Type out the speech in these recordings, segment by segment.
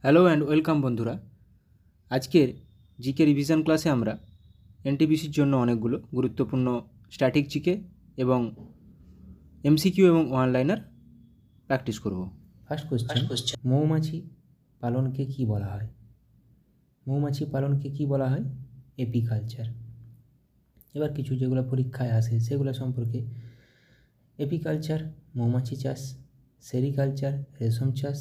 Hello and welcome বন্ধুরা। আজকের GK revision ক্লাসে আমরা এনটিপিসির জন্য অনেকগুলো গুরুত্বপূর্ণ স্ট্যাটিক জিকে এবং এমসিকিউ এবং ওয়ানলাইনার প্র্যাকটিস করব। ফার্স্ট কোশ্চেন, মৌমাছি পালনকে কি বলা হয়? মৌমাছি পালনকে কি বলা হয়? এপিকালচার। এবার কিছু যেগুলো পরীক্ষায় আসে সেগুলো সম্পর্কে। এপিকালচার মৌমাছি চাষ, সেরিকালচার রেশম চাষ,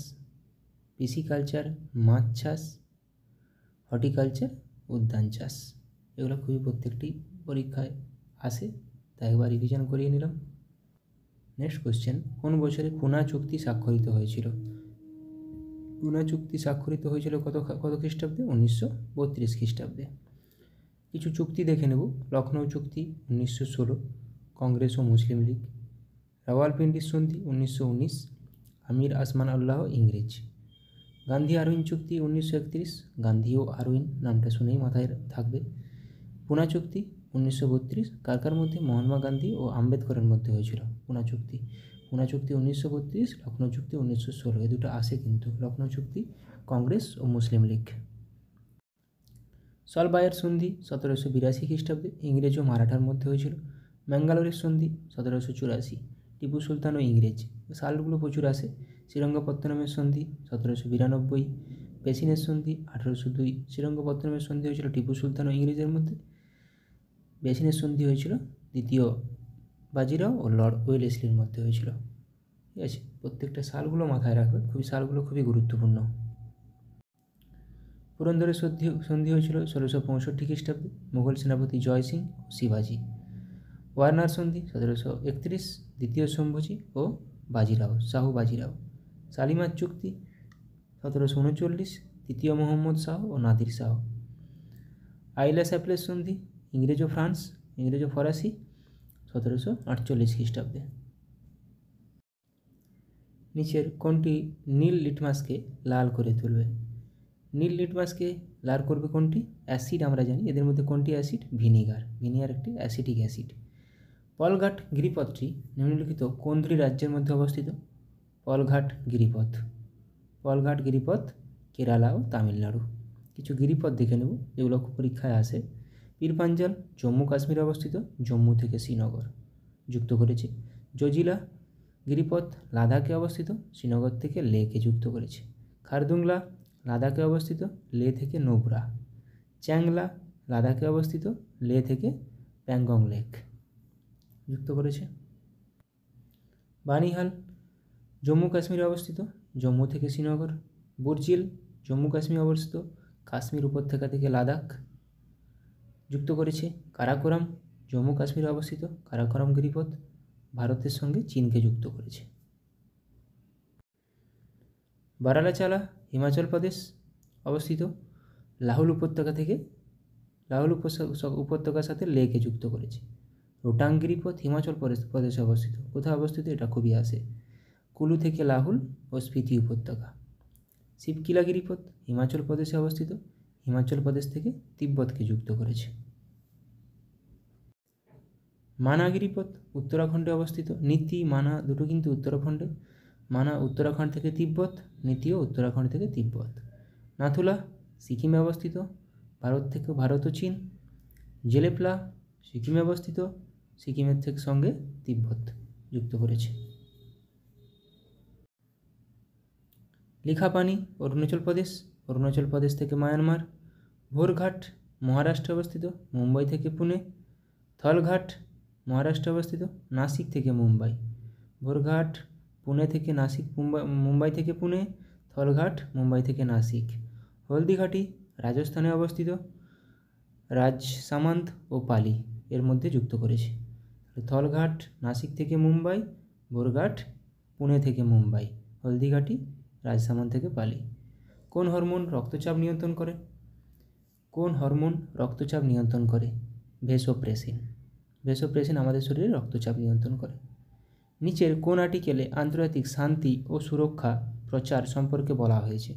পিসিকালচার মাছ চাষ, হর্টিকালচার উদ্যান চাষ। এগুলো খুবই প্রত্যেকটি পরীক্ষায় আসে, তাই একবার রিভিশন করিয়ে নিলাম। নেক্সট কোশ্চেন, কোন বছরে পুনা চুক্তি স্বাক্ষরিত হয়েছিল? পুনা চুক্তি স্বাক্ষরিত হয়েছিল কত খ্রিস্টাব্দে? 1932 খ্রিস্টাব্দে। কিছু চুক্তি দেখে নেব। লখনৌ চুক্তি 1916, কংগ্রেস ও মুসলিম লীগ। রাওয়ালপিন্ডির সন্ধি 1919, আমির আসমান আল্লাহ ইংরেজ। গান্ধী আরউইন চুক্তি 1931, গান্ধী ও আরউইন নামটা শুনেই মাথায় থাকবে। পুনা চুক্তি 1932, কার কার মধ্যে? মহাত্মা গান্ধী ও আম্বেদকরের মধ্যে হয়েছিল পুনা চুক্তি। পুনা চুক্তি 1932, লখনৌ চুক্তি 1916, এ দুটো আসে কিন্তু। লখনৌ চুক্তি কংগ্রেস ও মুসলিম লীগ। সলবায়ের সন্ধি 1782 খ্রিস্টাব্দে, ইংরেজ ও মারাঠার মধ্যে হয়েছিল। ম্যাঙ্গালোরের সন্ধি 1784, টিপু সুলতান ও ইংরেজ। সালগুলো প্রচুর আসে। শ্রীরঙ্গপত্তনমের সন্ধি 1792, পেশিনের সন্ধি 1802। শ্রীরঙ্গপত্তনমের সন্ধি হয়েছিল টিপু সুলতান ও ইংরেজের মধ্যে। পেশিনের সন্ধি হয়েছিল দ্বিতীয় বাজিরাও ও লর্ড ওয়েলেসলির মধ্যে হয়েছিল। ঠিক আছে, প্রত্যেকটা সালগুলো মাথায় রাখবে, সালগুলো খুবই গুরুত্বপূর্ণ। পুরন্দরের সন্ধি হয়েছিল 1665 খ্রিস্টাব্দে, মুঘল সেনাপতি জয় সিং ও শিবাজি। ওয়ার্নার সন্ধি 1731, দ্বিতীয় শম্ভুজি ও শাহু বাজিরাও। শালিমার চুক্তি 1739, তৃতীয় মোহাম্মদ শাহ ও নাদির শাহ। আইলা স্যাপলের সন্ধি ইংরেজ ও ফরাসি 1748 খ্রিস্টাব্দে। নিচের কোনটি নীল লিটমাসকে লাল করে তুলবে? নীল লিটমাসকে লাল করবে কোনটি? অ্যাসিড আমরা জানি, এদের মধ্যে কোনটি অ্যাসিড? ভিনিগার একটি অ্যাসিটিক অ্যাসিড। পলঘাট গিরিপথটি নিম্নলিখিত কোন দুটি রাজ্যের মধ্যে অবস্থিত? পলঘাট গিরিপথ কেরালা ও তামিলনাড়ু। কিছু গিরিপথ দেখে নেব যেগুলো পরীক্ষায় আসে। পীরপাঞ্জাল জম্মু কাশ্মীরে অবস্থিত, জম্মু থেকে শ্রীনগর যুক্ত করেছে। জজিলা গিরিপথ লাদাখে অবস্থিত, শ্রীনগর থেকে লেকে যুক্ত করেছে। খারদুংলা লাদাখে অবস্থিত, লে থেকে নোবরা। চ্যাংলা লাদাখে অবস্থিত, লে থেকে প্যাংগং লেক যুক্ত করেছে। বানিহাল জম্মু কাশ্মীরে অবস্থিত, জম্মু থেকে শ্রীনগর। বুরজিল জম্মু কাশ্মীরে অবস্থিত, কাশ্মীর উপত্যকা থেকে লাদাখ যুক্ত করেছে। কারাকোরাম জম্মু কাশ্মীরে অবস্থিত, কারাকোরাম গিরিপথ ভারতের সঙ্গে চীনকে যুক্ত করেছে। বারালাচালা হিমাচল প্রদেশ অবস্থিত, লাহুল উপত্যকার সাথে লেকে যুক্ত করেছে। রোটাং গিরিপথ হিমাচল প্রদেশে অবস্থিত। কোথায় অবস্থিত? এটা খুবই আসে, কুলু থেকে লাহুল ও স্পিতি উপত্যকা। শিবকিলা গিরিপথ হিমাচল প্রদেশে অবস্থিত, হিমাচল প্রদেশ থেকে তিব্বতকে যুক্ত করেছে। মানা গিরিপথ উত্তরাখণ্ডে অবস্থিত। নীতি মানা দুটো কিন্তু উত্তরাখণ্ডে। মানা উত্তরাখণ্ড থেকে তিব্বত, নীতিও উত্তরাখণ্ড থেকে তিব্বত। নাথুলা সিকিমে অবস্থিত, ভারত ও চীন। জেলেপলা সিকিমে অবস্থিত, সিকিমের থেকে সঙ্গে তিব্বত যুক্ত করেছে। লিখাপানি অরুণাচল প্রদেশ থেকে মায়ানমার। ভোরঘাট মহারাষ্ট্রে অবস্থিত, মুম্বাই থেকে পুনে। থলঘাট মহারাষ্ট্রে অবস্থিত, নাসিক থেকে মুম্বাই। ভোরঘাট পুনে থেকে নাসিক, মুম্বাই থেকে পুনে। থলঘাট মুম্বাই থেকে নাসিক। হলদিঘাটি রাজস্থানে অবস্থিত, রাজসামান্দ ও পালি এর মধ্যে যুক্ত করেছে। থলঘাট নাসিক থেকে মুম্বাই, ভোরঘাট পুনে থেকে মুম্বাই, হলদিঘাটি রাজসামান্দ থেকে পালি। কোন হরমোন রক্তচাপ নিয়ন্ত্রণ করে? ভেসোপ্রেসিন আমাদের শরীরে রক্তচাপ নিয়ন্ত্রণ করে। নিচের কোন আর্টিকেলে আন্তর্জাতিক শান্তি ও সুরক্ষা প্রচার সম্পর্কে বলা হয়েছে?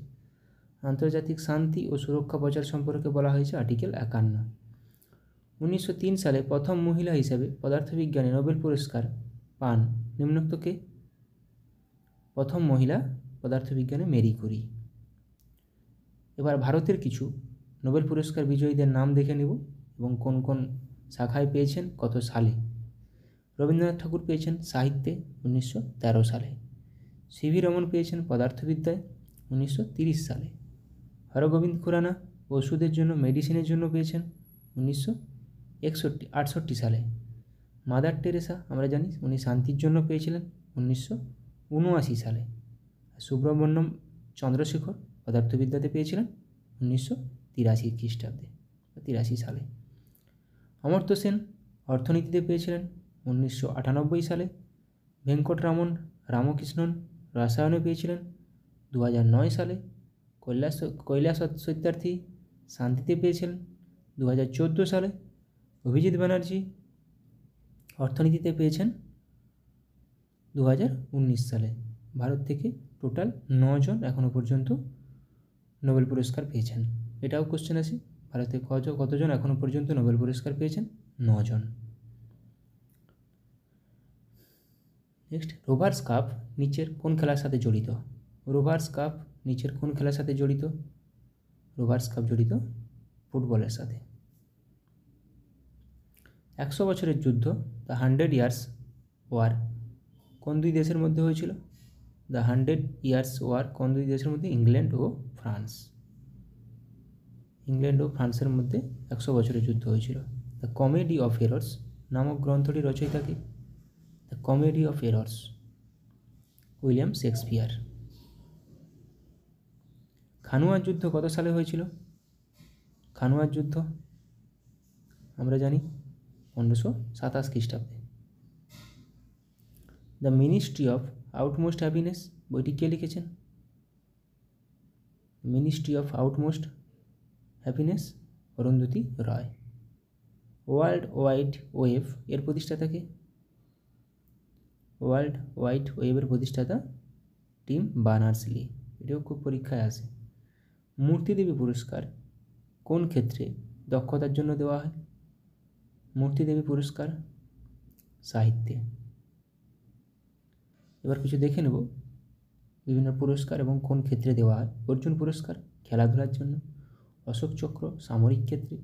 আন্তর্জাতিক শান্তি ও সুরক্ষা প্রচার সম্পর্কে বলা হয়েছে আর্টিকেল 51। 1903 সালে প্রথম মহিলা হিসেবে পদার্থবিজ্ঞানে নোবেল পুরস্কার পান নিম্নোক্তকে? প্রথম মহিলা পদার্থবিজ্ঞানে মেরি কুরি। এবার ভারতের কিছু নোবেল পুরস্কার বিজয়ীদের নাম দেখে নেব এবং কোন কোন শাখায় পেয়েছেন, কত সালে। রবীন্দ্রনাথ ঠাকুর পেয়েছেন সাহিত্যে 1913 সালে। সিভি রমন পেয়েছেন পদার্থবিদ্যায় 1930 সালে। হরগোবিন্দ খুরানা ওষুধের জন্য, মেডিসিনের জন্য পেয়েছেন 1968 সালে। মাদার টেরেসা আমরা জানি উনি শান্তির জন্য পেয়েছিলেন 1979 সালে। সুব্রমণ্যম চন্দ্রশেখর পদার্থবিদ্যাতে পেয়েছিলেন 1983 খ্রিস্টাব্দে, 83 সালে। অমর্ত্য সেন অর্থনীতিতে পেয়েছিলেন 1998 সালে। ভেঙ্কটরামন রামকৃষ্ণন রসায়নে পেয়েছিলেন 2009 সালে। কৈলাস সত্যার্থী শান্তিতে পেয়েছিলেন 2014 সালে। অভিজিৎ ব্যানার্জি অর্থনীতিতে পেয়েছেন 2019 সালে। ভারত থেকে টোটাল 9 জন এখনও পর্যন্ত নোবেল পুরস্কার পেয়েছেন। এটাও কোশ্চেন আছে, ভারতে কতজন এখনও পর্যন্ত নোবেল পুরস্কার পেয়েছেন? 9 জন। নেক্সট, রোভার্স কাপ নিচের কোন খেলার সাথে জড়িত? রোভার্স কাপ নিচের কোন খেলার সাথে জড়িত? রোভার্স কাপ জড়িত ফুটবলের সাথে। 100 বছরের যুদ্ধ, দ্য 100 ইয়ার্স ওয়ার, কোন দুই দেশের মধ্যে হয়েছিল? দ্য 100 ইয়ার্স ওয়ার কোন দুই দেশের মধ্যে? ইংল্যান্ড ও ফ্রান্স। ইংল্যান্ড ও ফ্রান্সের মধ্যে 100 বছরের যুদ্ধ হয়েছিল। দ্য কমেডি অফ এরর্স নামক গ্রন্থটি রচয়িতা কে? The comedy of errors, William Shakespeare. খানুয়ার যুদ্ধ কত সালে হয়েছিল? খানুয়ার যুদ্ধ আমরা জানি 1527 খ্রিস্টাব্দে। দ্য মিনিস্ট্রি অফ আউটমোস্ট হ্যাপিনেস বইটি কে লিখেছেন? Ministry of আউটমোস্ট happiness Arundhati Roy. World wide web এর প্রতিষ্ঠাতা কে? ওয়ার্ল্ড ওয়াইড ওয়েবের প্রতিষ্ঠাতা টিম বার্নার্স-লি। এটাও খুব পরীক্ষায় আসে। মূর্তিদেবী পুরস্কার কোন ক্ষেত্রে দক্ষতার জন্য দেওয়া হয়? মূর্তিদেবী পুরস্কার সাহিত্যে। এবার কিছু দেখে নেব বিভিন্ন পুরস্কার এবং কোন ক্ষেত্রে দেওয়া হয়। অর্জুন পুরস্কার খেলাধুলার জন্য, অশোক চক্র সামরিক ক্ষেত্রে,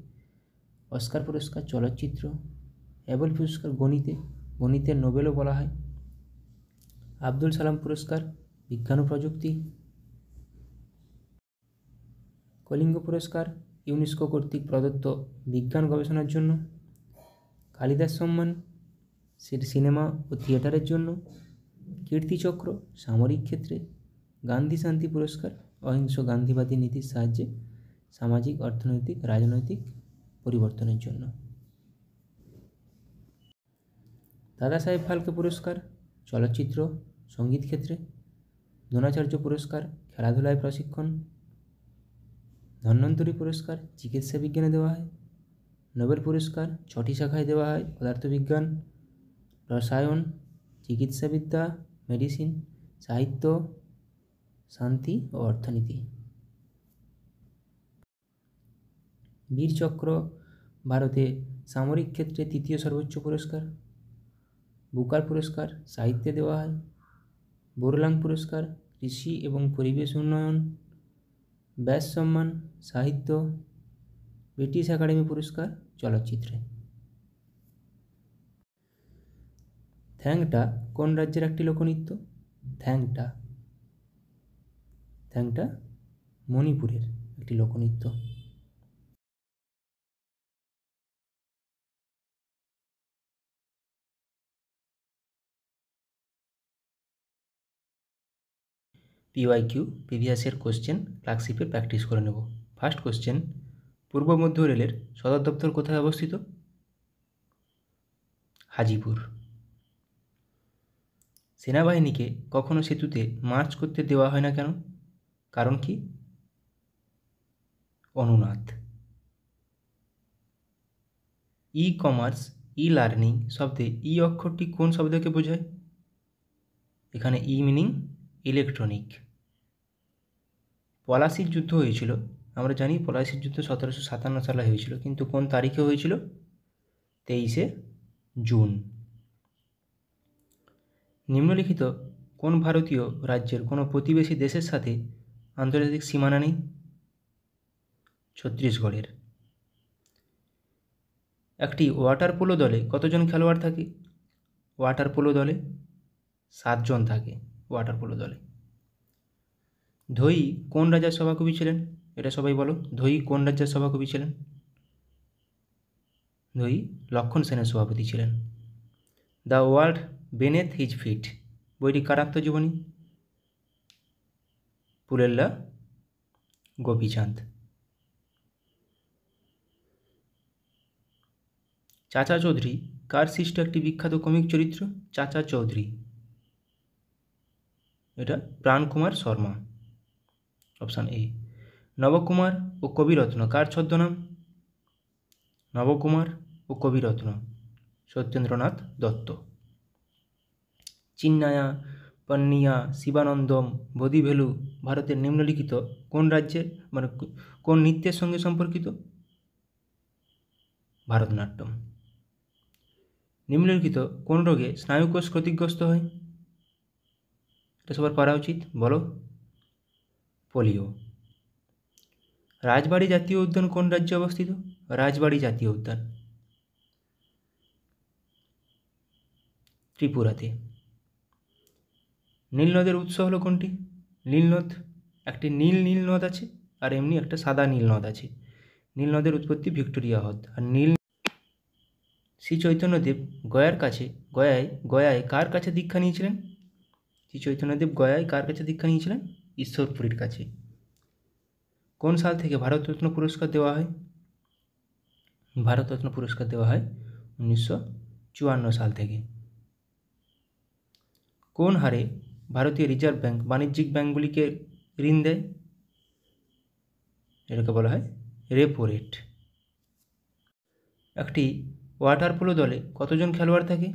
অস্কার পুরস্কার চলচ্চিত্র, অ্যাবেল পুরস্কার গণিতে, গণিতের নোবেলও বলা হয়, আব্দুল সালাম পুরস্কার বিজ্ঞান ও প্রযুক্তি, কলিঙ্গ পুরস্কার ইউনেস্কো কর্তৃক প্রদত্ত বিজ্ঞান গবেষণার জন্য, কালিদাস সম্মান সিনেমা ও থিয়েটারের জন্য, কীর্তিচক্র সামরিক ক্ষেত্রে, গান্ধী শান্তি পুরস্কার অহিংস গান্ধীবাদী নীতির সাহায্যে সামাজিক, অর্থনৈতিক, রাজনৈতিক পরিবর্তনের জন্য, দাদা সাহেব ফালকে পুরস্কার চলচ্চিত্র সঙ্গীত ক্ষেত্রে, দ্রোণাচার্য পুরস্কার খেলাধুলায় প্রশিক্ষণ, ধন্বন্তরী পুরস্কার চিকিৎসা বিজ্ঞানে দেওয়া হয়, নোবেল পুরস্কার 6টি শাখায় দেওয়া হয়, পদার্থবিজ্ঞান, রসায়ন, চিকিৎসাবিদ্যা মেডিসিন, সাহিত্য, শান্তি ও অর্থনীতি। বীরচক্র ভারতে সামরিক ক্ষেত্রে 3য় সর্বোচ্চ পুরস্কার। বুকার পুরস্কার সাহিত্যে দেওয়া হয়। বোরলাং পুরস্কার কৃষি এবং পরিবেশ উন্নয়ন। ব্যাস সম্মান সাহিত্য। ব্রিটিশ একাডেমি পুরস্কার চলচ্চিত্রে। থ্যাংটা কোন রাজ্যের একটি লোকনৃত্য? থ্যাংটা মণিপুরের একটি লোকনৃত্য। পিওয়াইকিউ প্রিভিয়াসের কোশ্চেন ক্লার্কশিপের প্র্যাকটিস করে নেব। ফার্স্ট কোশ্চেন, পূর্ব মধ্য রেলের সদর দপ্তর কোথায় অবস্থিত? হাজিপুর। সেনাবাহিনীকে কখনো সেতুতে মার্চ করতে দেওয়া হয় না কেন? কারণ কি? অনুনাদ। ই কমার্স ই লার্নিং শব্দে ই অক্ষরটি কোন শব্দকে বোঝায়? এখানে ই মিনিং ইলেকট্রনিক। পলাশির যুদ্ধ হয়েছিল, আমরা জানি পলাশির যুদ্ধ 1757 সালে হয়েছিল, কিন্তু কোন তারিখে হয়েছিল? 23শে জুন। নিম্নলিখিত কোন ভারতীয় রাজ্যের কোনো প্রতিবেশী দেশের সাথে আন্তর্জাতিক সীমানা নেই? ছত্তিশগড়ের। একটি ওয়াটার পোলো দলে কতজন খেলোয়াড় থাকে? ওয়াটার পোলো দলে 7 জন থাকে ওয়াটার পোলো দলে। ধোয়ী কোন রাজার সভাকবি ছিলেন? এটা সবাই বলো, ধোয়ী কোন রাজ্যের সভাকবি ছিলেন? ধোয়ী লক্ষণ সেনের সভাপতি ছিলেন। দ্য ওয়ার্ল্ড বেনেথ হিজ ফিট বইটি কার আত্মজীবনী? পুলেল্লা গোপীচাঁদ। চাচা চৌধুরী কার সৃষ্ট একটি বিখ্যাত কমিক চরিত্র? চাচা চৌধুরী, এটা প্রাণকুমার শর্মা, অপশান এ। নবকুমার ও কবিরত্ন কার ছদ্মনাম? নবকুমার ও কবিরত্ন সত্যেন্দ্রনাথ দত্ত। চিন্নায়া, পন্নিয়া, শিবানন্দম, বোধিভেলু ভারতের নিম্নলিখিত কোন রাজ্যের কোন নৃত্যের সঙ্গে সম্পর্কিত? ভারতনাট্যম। নিম্নলিখিত কোন রোগে স্নায়ুকোষ ক্ষতিগ্রস্ত হয়? এটা সবার পারা উচিত, বলো। পোলিও। রাজবাড়ী জাতীয় উদ্যান কোন রাজ্যে অবস্থিত? রাজবাড়ী জাতীয় উদ্যান ত্রিপুরাতে। নীল নদের উৎস হলো কোনটি? নীল নদ, একটি নীল নীল নদ আছে আর এমনি একটা সাদা নীল নদ আছে। নীল নদের উৎপত্তি ভিক্টোরিয়া হ্রদ। আর নীল শ্রী চৈতন্যদেব গয়ায় কার কাছে দীক্ষা নিয়েছিলেন? শ্রী চৈতন্যদেব গয়ায় কার কাছে দীক্ষা নিয়েছিলেন? ঈশ্বরপুরীর কাছে। কোন সাল থেকে ভারতরত্ন পুরস্কার দেওয়া হয়? ভারতরত্ন পুরস্কার দেওয়া হয় 1954 সাল থেকে। কোন হারে ভারতীয় রিজার্ভ ব্যাঙ্ক বাণিজ্যিক ব্যাঙ্কগুলিকে ঋণ দেয়? এটাকে বলা হয় রেপো রেট। একটি ওয়াটার পোলো দলে কতজন খেলোয়াড় থাকে?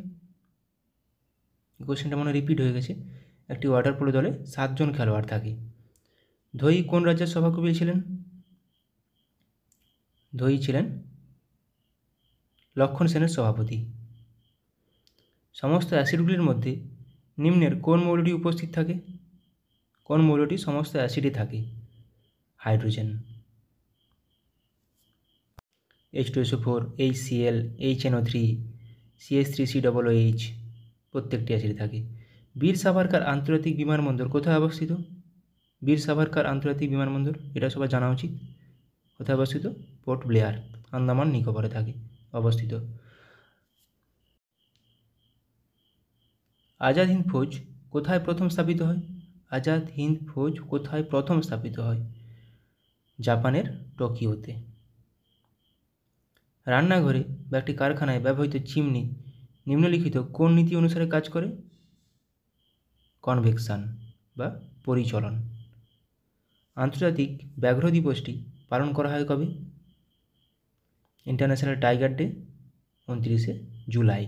কোশ্চেনটা মনে রিপিট হয়ে গেছে। একটি ওয়াটার পোলো দলে 7 জন খেলোয়াড় থাকে। ধোয়ী কোন রাজ্যের সভাকবি ছিলেন? ধোয়ী ছিলেন লক্ষণ সেনের সভাপতি। সমস্ত অ্যাসিডগুলির মধ্যে নিম্নের কোন মৌলটি উপস্থিত থাকে? কোন মৌলটি সমস্ত অ্যাসিডে থাকে? Hydrogen. H2SO4, HCl, HNO3, CH3COOH প্রত্যেকটি অ্যাসিডে থাকে। বীর সাভারকার আন্তর্জাতিক বিমানবন্দর কোথায় অবস্থিত? বীর সাভারকার আন্তর্জাতিক বিমানবন্দর, এটা সবার জানা উচিত। কোথায় অবস্থিত? পোর্ট ব্লেয়ার, আন্দামান নিকোবরে থাকে অবস্থিত। আজাদ হিন্দ ফৌজ কোথায় প্রথম স্থাপিত হয়? আজাদ হিন্দ ফৌজ কোথায় প্রথম স্থাপিত হয়? জাপানের টোকিওতে। রান্নাঘরে বা একটি কারখানায় ব্যবহৃত চিমনি নিম্নলিখিত কোন নীতি অনুসারে কাজ করে? কনভেকশন বা পরিচলন। আন্তর্জাতিক ব্যাঘ্র দিবসটি পালন করা হয় কবে? ইন্টারন্যাশনাল টাইগার ডে 29শে জুলাই।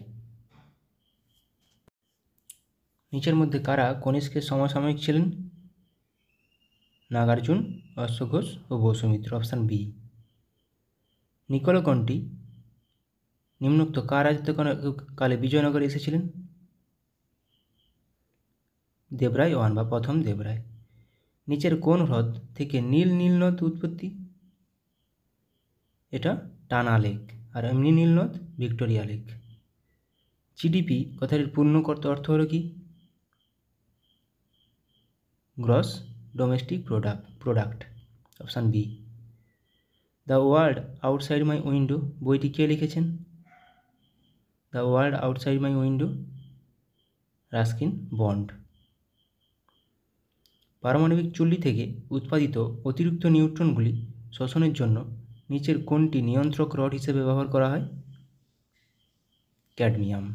নিচের মধ্যে কারা কনিষ্কের সমসাময়িক ছিলেন? নাগার্জুন, অশ্বঘোষ ও বসুমিত্র, অপশান বি। নিকলকণ্ঠী নিম্নোক্ত কার রাজত্বকালে বিজয়নগরে এসেছিলেন? দেবরায় ওয়ান বা প্রথম দেবরায়। নিচের কোন হ্রদ থেকে নীল নীল নদ উৎপত্তি? এটা টানা লেক। আর এমনি নীল নদ ভিক্টোরিয়া লেক। জিডিপি কথাটির পূর্ণ অর্থ হলো কি? Gross domestic product, option B. The world outside my window বইটি কে লিখেছেন? The world outside my window, Ruskin Bond. পারমাণবিক চুল্লি থেকে উৎপাদিত অতিরিক্ত নিউট্রনগুলি শোষণের জন্য নিচের কোনটি নিয়ন্ত্রক রড হিসেবে ব্যবহার করা হয়? ক্যাডমিয়াম।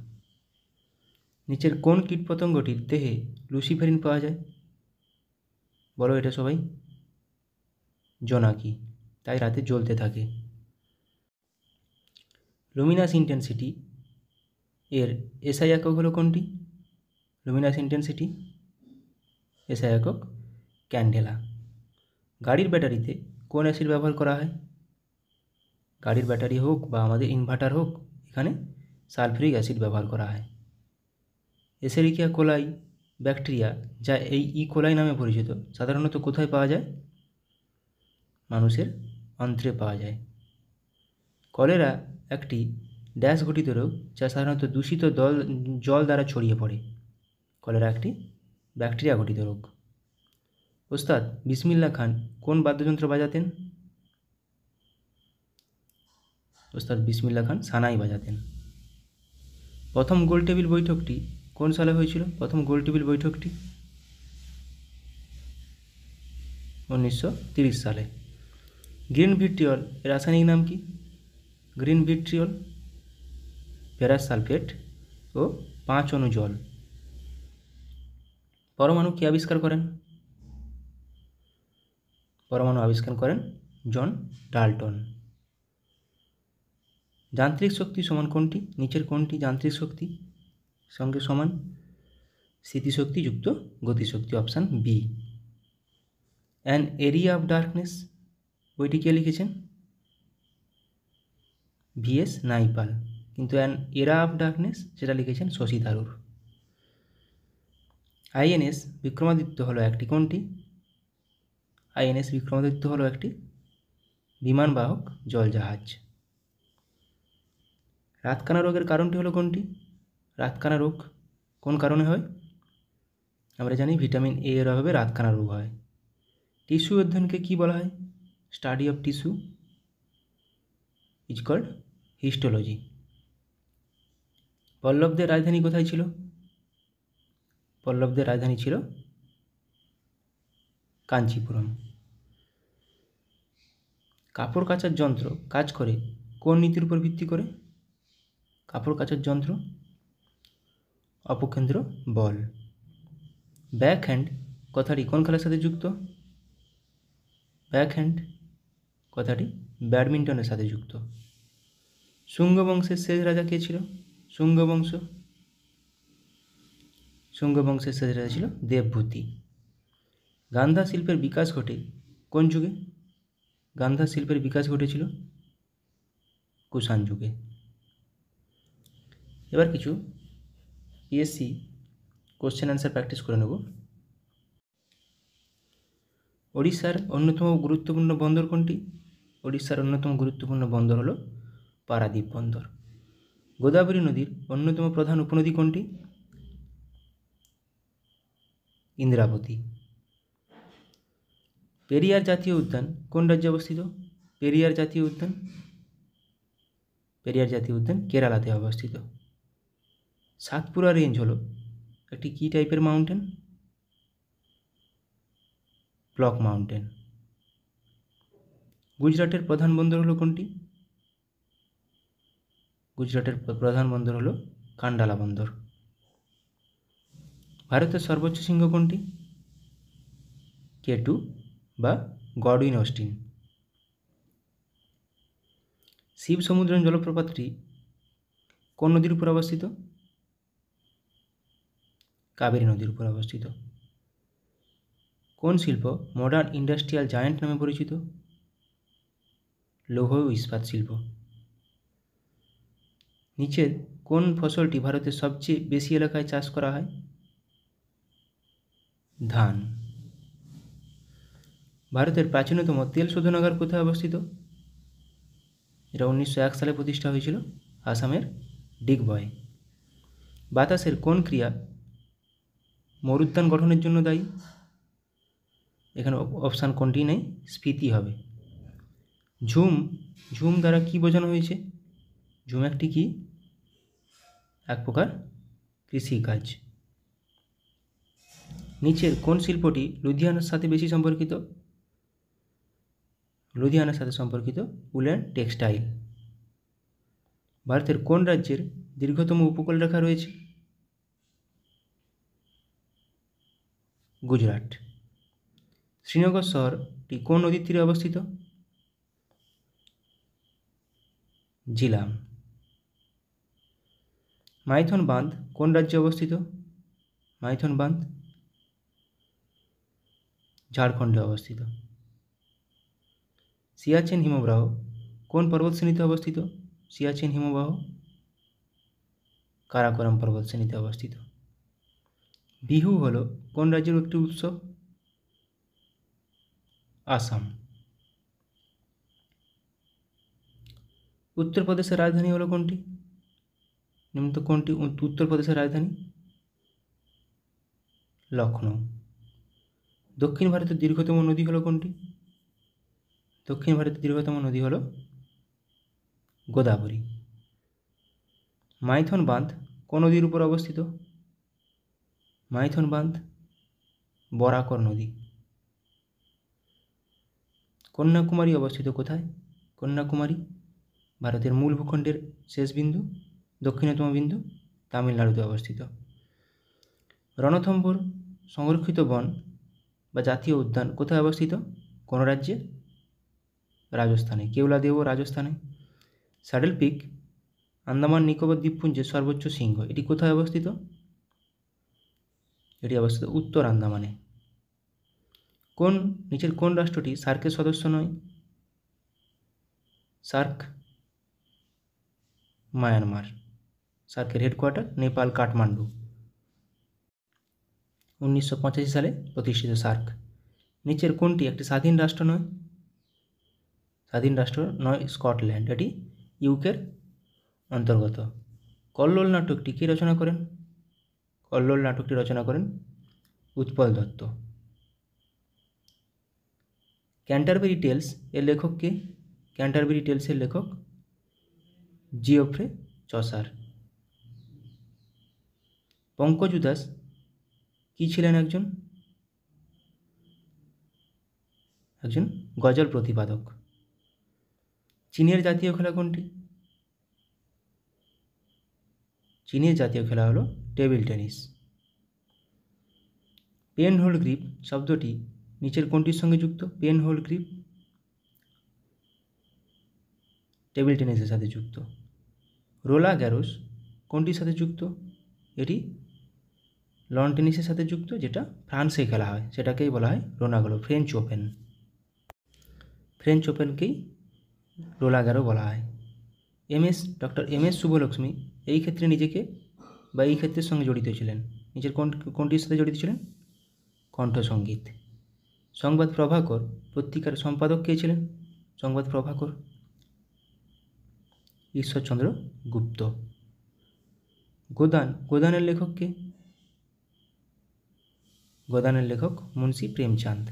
নিচের কোন কীটপতঙ্গটির দেহে লুসিফেরিন পাওয়া যায়? বলো এটা সবাই। জোনাকি, তাই রাতে জ্বলতে থাকে। লুমিনাস ইন্টেন্সিটি এর এসআই একক হলো কোনটি? লুমিনাস ইন্টেন্সিটি এসআই একক ক্যান্ডেলা। গাড়ির ব্যাটারিতে কোন অ্যাসিড ব্যবহার করা হয়? গাড়ির ব্যাটারি হোক বা আমাদের ইনভার্টার হোক, এখানে সালফিউরিক অ্যাসিড ব্যবহার করা হয়। এসেরিকিয়া কোলাই ব্যাকটেরিয়া, যা এই কোলাই নামে পরিচিত, সাধারণত কোথায় পাওয়া যায়? মানুষের অন্ত্রে পাওয়া যায়। কলেরা একটি ড্যাশ ঘটিত রোগ যা সাধারণত দূষিত জল দ্বারা ছড়িয়ে পড়ে। কলেরা একটি ব্যাকটেরিয়া ঘটিত রোগ। ওস্তাদ বিসমিল্লা খান কোন বাদ্যযন্ত্র বাজাতেন? ওস্তাদ বিসমিল্লা খান সানাই বাজাতেন। প্রথম গোলটেবিল বৈঠকটি কোন সালে হয়েছিল? প্রথম গোলটেবিল বৈঠকটি 1930 সালে। গ্রিন ভিট্রিয়ল এর রাসায়নিক নাম কি? গ্রিন ভিট্রিয়ল ফেরাস সালফেট ও 5 অণু জল। পরমাণু কে আবিষ্কার করেন? পরমাণু আবিষ্কার করেন জন ডাল্টন। যান্ত্রিক শক্তি সমান কোনটি? নিচের কোনটি যান্ত্রিক শক্তি সঙ্গে সমান? স্থিতিশক্তি যুক্ত গতিশক্তি, option B. An area of darkness বইটি কে লিখেছেন? ভিএস নাইপাল। কিন্তু অ্যান এরা অফ ডার্কনেস সেটা লিখেছেন শশী থারুর। আইএনএস বিক্রমাদিত্য হলো একটি কোনটি? আইএনএস বিক্রমাদিত্য হলো একটি বিমানবাহক জলজাহাজ। রাতকানা রোগের কারণটি হলো কোনটি? রাতকানা রোগ কোন কারণে হয়? আমরা জানি ভিটামিন এ এর অভাবে রাতকানা রোগ হয়। টিস্যু অধ্যয়নকে কী বলা হয়? Study of tissue is called histology. পল্লবদের রাজধানী কোথায় ছিল? পল্লবদের রাজধানী ছিল কাঞ্চিপুরম। কাপড় কাচার যন্ত্র কাজ করে কোন নীতির উপর ভিত্তি করে? কাপড় কাচার যন্ত্র অপকেন্দ্র বল। ব্যাক হ্যান্ড কথাটি কোন খেলার সাথে যুক্ত? ব্যাক হ্যান্ড কথাটি ব্যাডমিন্টনের সাথে যুক্ত। শুঙ্গ বংশের শেষ রাজা কে ছিল? শুঙ্গ বংশের শেষ রাজা ছিল দেবভূতি। গান্ধা শিল্পের বিকাশ ঘটে কোন যুগে? গান্ধা শিল্পের বিকাশ ঘটেছিল কুষাণ যুগে। এবার কিছু পিএসসি কোশ্চেন অ্যান্সার প্র্যাকটিস করে নেব। ওড়িশার অন্যতম গুরুত্বপূর্ণ বন্দর কোনটি? ওড়িশার অন্যতম গুরুত্বপূর্ণ বন্দর হলো পারাদ্বীপ বন্দর। গোদাবরী নদীর অন্যতম প্রধান উপনদী কোনটি? ইন্দ্রাবতী। পেরিয়ার জাতীয় উদ্যান কোন রাজ্যে অবস্থিত? পেরিয়ার জাতীয় উদ্যান কেরালাতে অবস্থিত। সাতপুরা রেঞ্জ হলো একটি কী টাইপের মাউন্টেন? Block mountain. গুজরাটের প্রধান বন্দর হলো কোনটি? গুজরাটের প্রধান বন্দর হলো কান্ডালা বন্দর। ভারতের সর্বোচ্চ শৃঙ্গ কোনটি? K2 বা গডউইন অস্টিন। শিব সমুদ্রম জলপ্রপাতটি কোন নদীর উপর অবস্থিত? কাবেরী নদীর উপর অবস্থিত। কোন শিল্প মডার্ন ইন্ডাস্ট্রিয়াল জায়ান্ট নামে পরিচিত? লৌহ ও ইস্পাত শিল্প। নিচের কোন ফসলটি ভারতের সবচেয়ে বেশি এলাকায় চাষ করা হয়? ধান। ভারতের প্রাচীনতম তেল শোধনাগার কোথায় অবস্থিত? এটা 1901 সালে প্রতিষ্ঠা হয়েছিল আসামের ডিগবয়ে। বাতাসের কোন ক্রিয়া মরুদ্যান গঠনের জন্য দায়ী? এখানে অপশান কোনটি নেই, স্ফীতি হবে। ঝুম দ্বারা কি বোঝানো হয়েছে? ঝুম একটি কি? এক প্রকার কৃষিকাজ। নিচের কোন শিল্পটি লুধিয়ানার সাথে বেশি সম্পর্কিত? লুধিয়ানার সাথে সম্পর্কিত উল অ্যান্ড টেক্সটাইল। ভারতের কোন রাজ্যের দীর্ঘতম উপকূলরেখা রয়েছে? গুজরাট। শ্রীনগর শহরটি কোন নদীর তীরে অবস্থিত? জিলাম। মাইথন বাঁধ কোন রাজ্যে অবস্থিত? মাইথন বাঁধ ঝাড়খণ্ডে অবস্থিত। সিয়াচেন হিমবাহ কোন পর্বতশ্রেণীতে অবস্থিত? সিয়াচেন হিমবাহ কারাকোরাম পর্বতশ্রেণীতে অবস্থিত। বিহু হলো কোন রাজ্যের একটি উৎসব? আসাম। উত্তরপ্রদেশের রাজধানী হলো কোনটি? নিম্নলিখিত কোনটি উত্তরপ্রদেশের রাজধানী? লখনৌ। দক্ষিণ ভারতের দীর্ঘতম নদী হলো কোনটি? দক্ষিণ ভারতের দীর্ঘতম নদী হলো গোদাবরী। মাইথন বাঁধ কোন নদীর উপর অবস্থিত? মাইথন বাঁধ বরাকর নদী। কন্যাকুমারী অবস্থিত কোথায়? কন্যাকুমারী ভারতের মূল ভূখণ্ডের শেষ বিন্দু, দক্ষিণতম বিন্দু, তামিলনাড়ুতে অবস্থিত। রণথম্ভোর সংরক্ষিত বন বা জাতীয় উদ্যান কোথায় অবস্থিত? কোন রাজ্যে? রাজস্থানে। কেওলাদেও রাজস্থানে। স্যাডেল পিক আন্দামান নিকোবর দ্বীপপুঞ্জের সর্বোচ্চ শৃঙ্গ, এটি কোথায় অবস্থিত? এটি অবস্থিত উত্তর আন্দামানে। নিচের কোন রাষ্ট্রটি সার্কের সদস্য নয়? SAARC Myanmar. সার্কের হেডকোয়ার্টার নেপাল কাঠমান্ডু। 1985 সালে প্রতিষ্ঠিত সার্ক। নিচের কোনটি একটি স্বাধীন রাষ্ট্র নয়? স্বাধীন রাষ্ট্র নয় স্কটল্যান্ড, এটি ইউকের অন্তর্গত। কল্লোল নাটকটি কে রচনা করেন? কল্লোল নাটকটি রচনা করেন উৎপল দত্ত। ক্যান্টারবেরি টেলস এর লেখক কে? ক্যান্টারবেরি টেলসের লেখক জিওফ্রে চসার। পঙ্কজ উদাস কি ছিলেন? একজন গজল প্রতিপাদক। চীনের জাতীয় খেলা কোনটি? চীনের জাতীয় খেলা হলো table tennis. Pen hold grip শব্দটি নিচের কোনটির সঙ্গে যুক্ত? পেন হোল্ড গ্রিপ টেবিল টেনিসের সাথে যুক্ত। রোলা গ্যারোস কোনটির সাথে যুক্ত? এটি লন টেনিসের সাথে যুক্ত, যেটা ফ্রান্সে খেলা হয়, সেটাকেই বলা হয় রোনাগলো, ফ্রেঞ্চ ওপেন। ফ্রেঞ্চ ওপেনকেই রোলা গ্যারো বলা হয়। ডক্টর এম এস শুভলক্ষ্মী এই ক্ষেত্রে নিজেকে বা এই ক্ষেত্রের সঙ্গে জড়িত ছিলেন। নিচের কোনটির সাথে জড়িত ছিলেন? কণ্ঠসঙ্গীত। সংবাদ প্রভাকর পত্রিকার সম্পাদক কে ছিলেন? সংবাদ প্রভাকর ঈশ্বরচন্দ্র গুপ্ত। গোদানের লেখক কে? গোদানের লেখক মুন্সি প্রেমচাঁদ।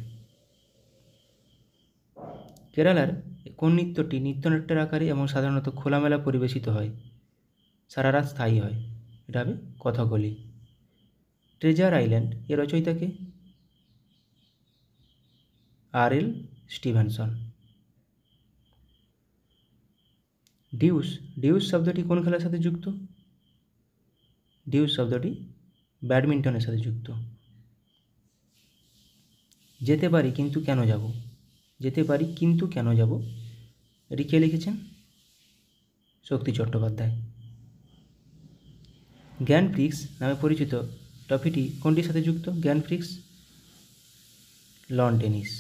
কেরালার কোন নৃত্যটি নৃত্যনাট্যের আকারে এবং সাধারণত খোলামেলা পরিবেশিত হয়, সারা রাত স্থায়ী হয়? এটা হবে কথাকলি। ট্রেজার আইল্যান্ড এর রচয়িতা কে? আর.এল. স্টিভেনসন। ডিউস শব্দটি কোন খেলার সাথে যুক্ত? ডিউস শব্দটি ব্যাডমিন্টনের সাথে যুক্ত। যেতে পারি কিন্তু কেন যাব? যেতে পারি কিন্তু কেন যাব, এটি কে লিখেছেন? শক্তি চট্টোপাধ্যায়। গ্র্যান্ড প্রিক্স নামে পরিচিত ট্রফিটি কোনটির সাথে যুক্ত? Grand Prix loan tennis.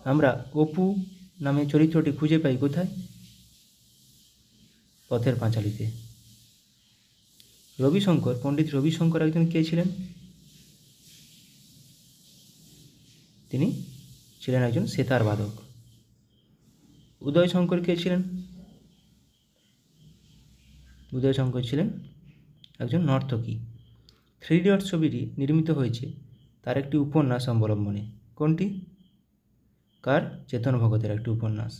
আমরা অপু নামে চরিত্রটি খুঁজে পাই কোথায়? পথের পাঁচালীতে। পণ্ডিত রবিশঙ্কর একজন কে ছিলেন? তিনি ছিলেন একজন সেতার বাদক। উদয়শঙ্কর কে ছিলেন? উদয়শঙ্কর ছিলেন একজন নর্তকী। 3 ইডিয়টস ছবিটি নির্মিত হয়েছে তার একটি উপন্যাস অবলম্বনে। কোনটি? কার? চেতন ভগতের একটি উপন্যাস।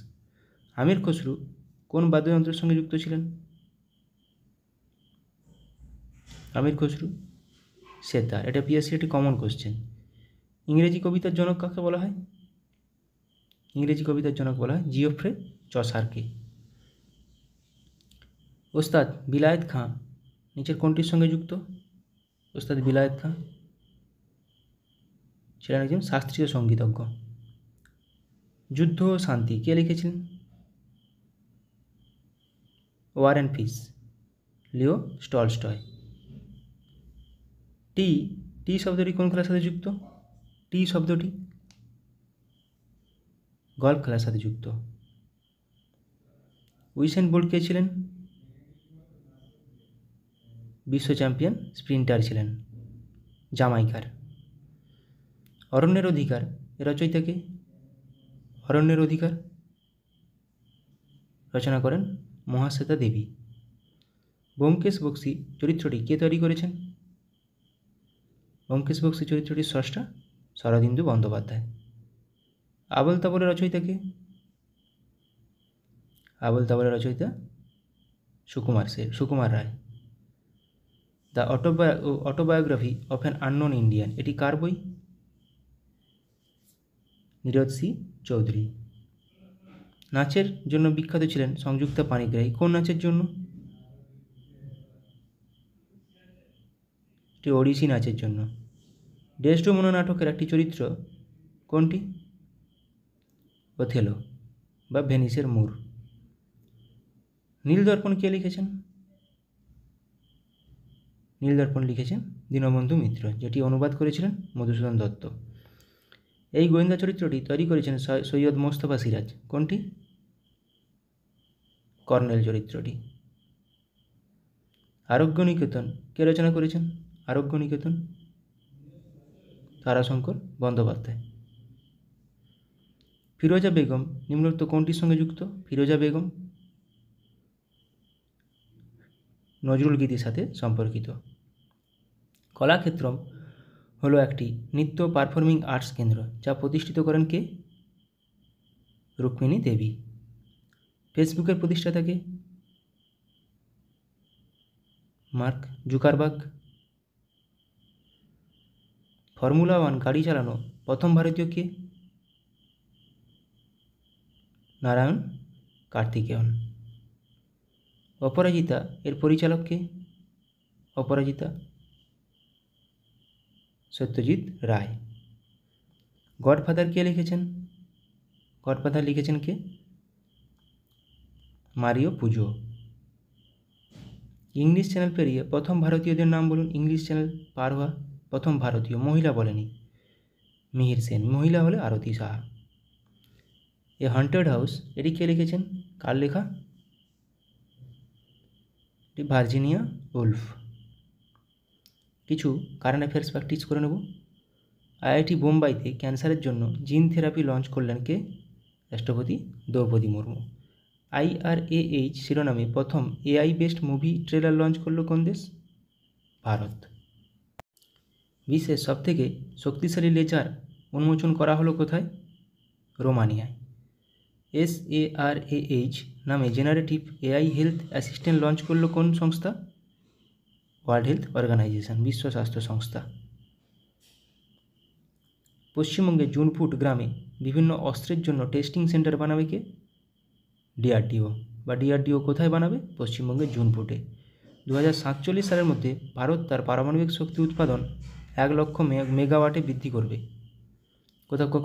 আমির খসরু কোন বাদ্যযন্ত্রের সঙ্গে যুক্ত ছিলেন? আমির খসরু সেতার। এটা পিএসসি একটি কমন কোশ্চেন। ইংরেজি কবিতার জনক কাকে বলা হয়? ইংরেজি কবিতার জনক বলা হয় জিওফ্রে চসারকে। ওস্তাদ বিলায়েত খাঁ নিচের কোনটির সঙ্গে যুক্ত? ওস্তাদ বিলায়েত খাঁ ছিলেন একজন শাস্ত্রীয় সঙ্গীতজ্ঞ। যুদ্ধ ও শান্তি কে লিখেছিলেন? War and peace Leo Tolstoy. Tee শব্দটি কোন খেলার সাথে যুক্ত? টি শব্দটি গল্ফ খেলার সাথে যুক্ত। উইসেন বোল্ট কে ছিলেন? বিশ্ব চ্যাম্পিয়ন স্প্রিন্টার ছিলেন, জামাইকার। অরণ্যের অধিকার এর রচয়িতা কে? অরণ্যের অধিকার রচনা করেন মহাশ্বেতা দেবী। ব্যোমকেশ বক্সী চরিত্রটি কে তৈরি করেছেন? ব্যোমকেশ বক্সী চরিত্রটির স্রষ্টা শরদিন্দু বন্দ্যোপাধ্যায়। আবোল তাবোলের রচয়িতা কে? আবোল তাবোলের রচয়িতা Sukumar Ray. The autobiography of an unknown Indian, এটি কার বই? নীরদ সি চৌধুরী। নাচের জন্য বিখ্যাত ছিলেন সংযুক্তা পাণিগ্রাহী, কোন নাচের জন্য? এটি ওড়িশি নাচের জন্য। ডেসডেমোনা নাটকের একটি চরিত্র কোনটি? ওথেলো বা ভেনিসের মূর। নীলদর্পণ কে লিখেছেন? নীলদর্পণ লিখেছেন দীনবন্ধু মিত্র, যেটি অনুবাদ করেছিলেন মধুসূদন দত্ত। এই গোয়েন্দা চরিত্রটি তৈরি করেছেন সৈয়দ মোস্তফা সিরাজ, কোনটি? কর্নেল চরিত্রটি। আরোগ্য নিকেতন কে রচনা করেছেন? আরোগ্য নিকেতন তারাশঙ্কর বন্দ্যোপাধ্যায়। ফিরোজা বেগম নিম্নোক্ত কোনটির সঙ্গে যুক্ত? ফিরোজা বেগম নজরুল গীতির সাথে সম্পর্কিত। কলাক্ষেত্রম হলো একটি নৃত্য পারফর্মিং আর্টস কেন্দ্র, যা প্রতিষ্ঠিত করেন কে? রুক্মিণী দেবী। ফেসবুকের প্রতিষ্ঠাতা কে? Mark Zuckerberg. ফর্মুলা 1 গাড়ি চালানো প্রথম ভারতীয় কে? নারায়ণ কার্তিকেয়ন। অপরাজিতা এর পরিচালক কে? অপরাজিতা সত্যজিৎ রায়। গডফাদার কে লিখেছেন? গডফাদার লিখেছেন কে? মারিও পুজো। ইংলিশ চ্যানেল পেরিয়ে প্রথম ভারতীয়দের নাম বলুন। ইংলিশ চ্যানেল পার হওয়া প্রথম ভারতীয়, মহিলা বলেনি, মিহির সেন, মহিলা হলে আরতি সাহা। এ হন্টেড হাউস এটি কে লিখেছেন? কার লেখা? এটি ভার্জিনিয়া উলফ। কিছু কারেন্ট অ্যাফেয়ার্স প্র্যাকটিস করে নেব। আইআইটি বোম্বাইতে ক্যান্সারের জন্য জিন থেরাপি লঞ্চ করলেন কে? রাষ্ট্রপতি দ্রৌপদী মুর্মু। IRAH শিরোনামে প্রথম AI based movie trailer launch করলো কোন দেশ? ভারত। বিশ্বের সবথেকে শক্তিশালী লেজার উন্মোচন করা হলো কোথায়? রোমানিয়ায়। SARAH নামে generative AI health assistant launch করলো কোন সংস্থা? ওয়ার্ল্ড হেলথ অর্গানাইজেশন, বিশ্ব স্বাস্থ্য সংস্থা। পশ্চিমবঙ্গের জুনপুট গ্রামে বিভিন্ন অস্ত্রের জন্য টেস্টিং সেন্টার বানাবে কে? DRDO। বা DRDO কোথায় বানাবে? পশ্চিমবঙ্গের জুনপুটে। 2047 সালের মধ্যে ভারত তার পারমাণবিক শক্তি উৎপাদন 1 লক্ষ মেগাওয়াটে বৃদ্ধি করবে।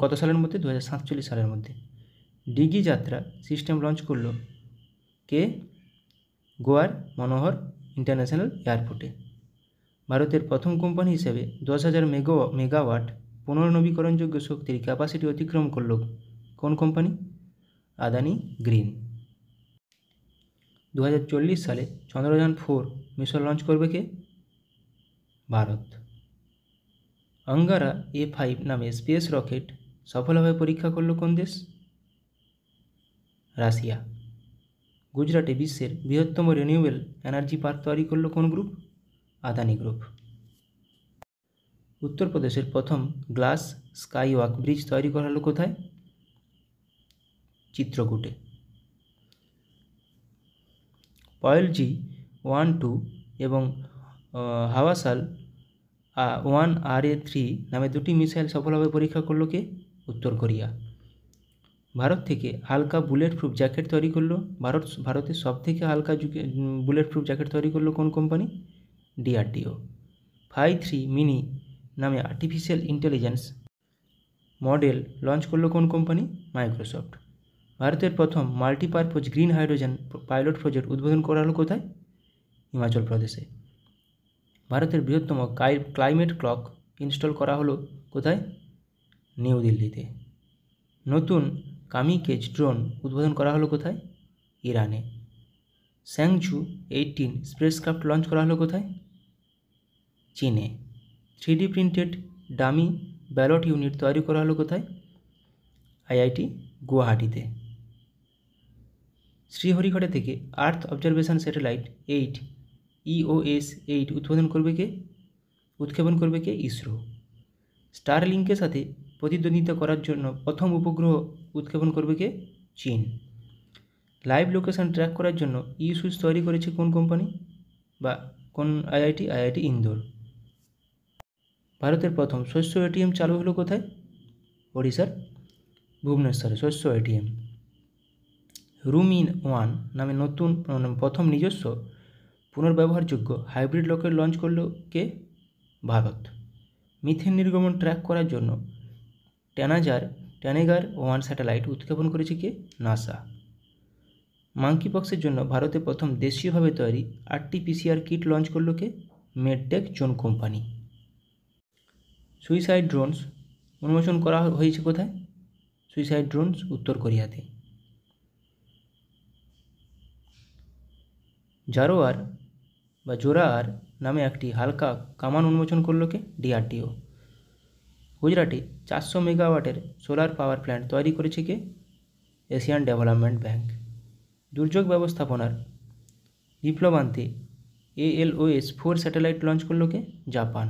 কত সালের মধ্যে? 2047 সালের মধ্যে। ডিগি যাত্রা সিস্টেম লঞ্চ করলো কে? গোয়ার মনোহর ইন্টারন্যাশনাল এয়ারপোর্টে। ভারতের প্রথম কোম্পানি হিসেবে 10,000 মেগাওয়াট পুনর্নবীকরণযোগ্য শক্তির ক্যাপাসিটি অতিক্রম করল কোন কোম্পানি? আদানি গ্রিন। 2040 সালে চন্দ্রযান 4 মিশন লঞ্চ করবে কে? ভারত। অঙ্গারা A5 নামে স্পেস রকেট সফলভাবে পরীক্ষা করল কোন দেশ? রাশিয়া। গুজরাটে বিশ্বের বৃহত্তম রিনিউয়েবল এনার্জি পার্ক তৈরি করলো কোন গ্রুপ? আদানি গ্রুপ। উত্তরপ্রদেশের প্রথম গ্লাস স্কাইওয়াক ব্রিজ তৈরি করা হলো কোথায়? চিত্রকূটে। পয়েলজি 1-2 এবং হাওয়াসাল 1RA3 নামে দুটি মিসাইল সফলভাবে পরীক্ষা করলো কে? উত্তর কোরিয়া। ভারত থেকে হালকা বুলেট প্রুফ জ্যাকেট তৈরি করলো ভারতের সবথেকে হালকা বুলেট প্রুফ জ্যাকেট তৈরি করলো কোন কোম্পানি? DRDO। 5-3 মিনি নামে আর্টিফিশিয়াল ইন্টেলিজেন্স মডেল লঞ্চ করলো কোন কোম্পানি? মাইক্রোসফট। ভারতের প্রথম multipurpose green hydrogen pilot project উদ্বোধন করা হলো কোথায়? হিমাচল প্রদেশে। ভারতের বৃহত্তম ক্লাইমেট ক্লক ইনস্টল করা হলো কোথায়? নিউ দিল্লিতে। নতুন কামিকেজ ড্রোন উদ্বোধন করা হলো কোথায়? ইরানে। স্যাংঝু 18 স্পেসক্রাফট লঞ্চ করা হলো কোথায়? চীনে। 3D printed dummy ballot unit তৈরি করা হলো কোথায়? IIT গুয়াহাটিতে। শ্রীহরিঘাটা থেকে আর্থ অবজারভেশন স্যাটেলাইট 8 EOS 8 উৎক্ষেপণ করবে কে? ইসরো। স্টারলিংকের সাথে প্রতিদ্বন্দ্বিতা করার জন্য প্রথম উপগ্রহ উৎক্ষেপণ করবে কে? চীন। লাইভ লোকেশন ট্র্যাক করার জন্য সুইচ তৈরি করেছে কোন কোম্পানি বা কোন আইআইটি? আইআইটি ইন্দোর। ভারতের প্রথম শস্য এটিএম চালু হলো কোথায়? ওড়িশার ভুবনেশ্বরে শস্য এটিএম। রুম-ইন-ওয়ান নামে নতুন প্রথম নিজস্ব পুনর্ব্যবহারযোগ্য হাইব্রিড রকেট লঞ্চ করলো কে? ভারত। মিথেন নির্গমন ট্র্যাক করার জন্য ট্যানেগার 1 স্যাটেলাইট উৎক্ষেপণ করেছে কে? নাসা। মাঙ্কি পক্সের জন্য ভারতে প্রথম দেশীয়ভাবে তৈরি RT-PCR কিট লঞ্চ করলো কে? Medtech zone company. Suicide drones উন্মোচন করা হয়েছে কোথায়? সুইসাইড ড্রোনস উত্তর কোরিয়াতে। জোরার নামে একটি হালকা কামান উন্মোচন করলো কে? DRDO। গুজরাটে 400 মেগাওয়াটের সোলার পাওয়ার প্ল্যান্ট তৈরি করেছে কে? Asian development bank. দুর্যোগ ব্যবস্থাপনার বিপ্লব আনতে ALOS 4 স্যাটেলাইট লঞ্চ করলো কে? জাপান।